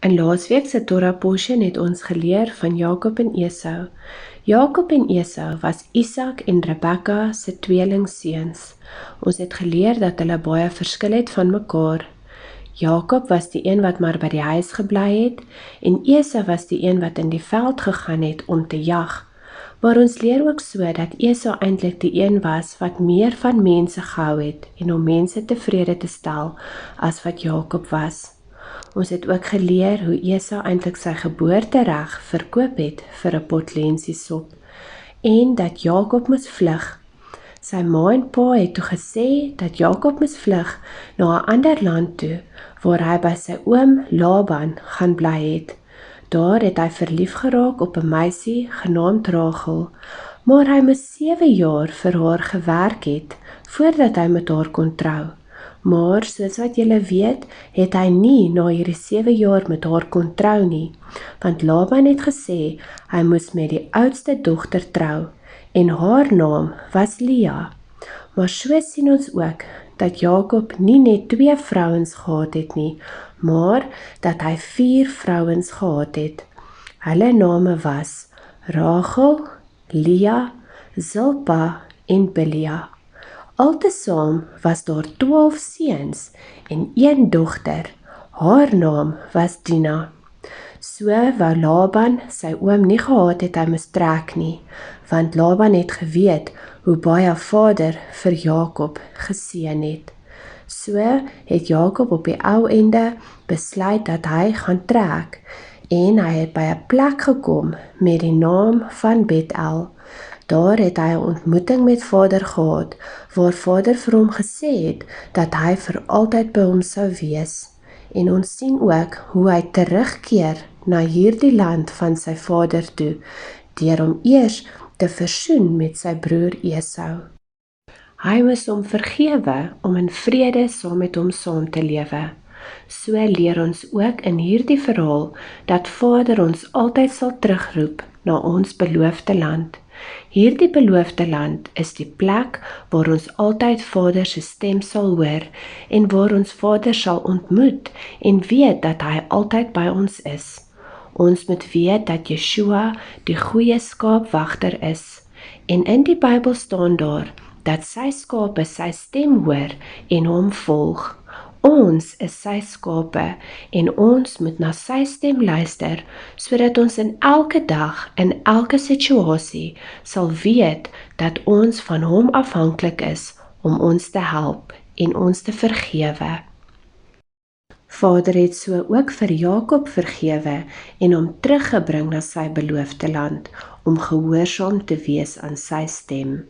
In laasweek se Torah portion het ons geleer van Jakob en Esau. Jakob en Esau was Isak en Rebekka se tweelingseuns. Ons het geleer dat hulle baie verskil het van mekaar. Jakob was die een wat maar by die huis gebly het en Esau was die een wat in die veld gegaan het om te jag. Maar ons leer ook so dat Esau eintlik die een was wat meer van mense gehou het en om mense tevrede te stel as wat Jakob was. Ons het ook geleer hoe Esau eintlik sy geboortereg verkoop het vir 'n pot lensiesop en dat Jakob moes vlug. Sy ma en pa het toe gesê dat Jakob moes vlug na 'n ander land toe waar hy by sy oom Laban gaan bly het. Daar het hy verlief geraak op 'n meisie genaamd Rachel, maar hy moes 7 jaar vir haar gewerk het voordat hy met haar kon trou. Maar soos wat julle weet, het hy nie na hierdie 7 jaar met haar kon trou nie, want Laban het gesê hy moes met die oudste dogter trou en haar naam was Lea. Maar so sien ons ook dat Jakob nie net 2 vrouens gehad het nie, maar dat hy 4 vrouens gehad het. Hulle name was Rachel, Lea, Zilpa en Bilha. Altesaam was daar 12 seuns en 1 dogter. Haar naam was Dina. So wou Laban sy oom nie gehad het hy moes trek nie, want Laban het geweet hoe baie vader vir Jakob geseën het. So het Jakob op die ou ende besluit dat hy gaan trek en hy het by 'n plek gekom met die naam van Bethel. Daar het hy 'n ontmoeting met vader gehad, waar vader vir hom gesê het dat hy vir altyd by hom sou wees. En ons sien ook hoe hy terugkeer na hierdie land van sy vader toe, deur hom eers te versoen met sy broer Esau. Hy moes hom vergewe om in vrede saam met hom saam te lewe. So leer ons ook in hierdie verhaal dat vader ons altyd sal terugroep na ons beloofde land. Hierdie beloofde land is die plek waar ons altyd vader se stem sal hoor en waar ons vader sal ontmoet en weet dat hy altyd by ons is. Ons moet weet dat Yeshua die goeie skaapwagter is en in die Bybel staan daar dat sy skape sy stem hoor en hom volg. Ons is sy skape en ons moet na sy stem luister, sodat ons in elke dag, in elke situasie, sal weet dat ons van hom afhanklik is om ons te help en ons te vergewe. Vader het so ook vir Jakob vergewe en hom teruggebring na sy beloofde land, om gehoorsaam te wees aan sy stem.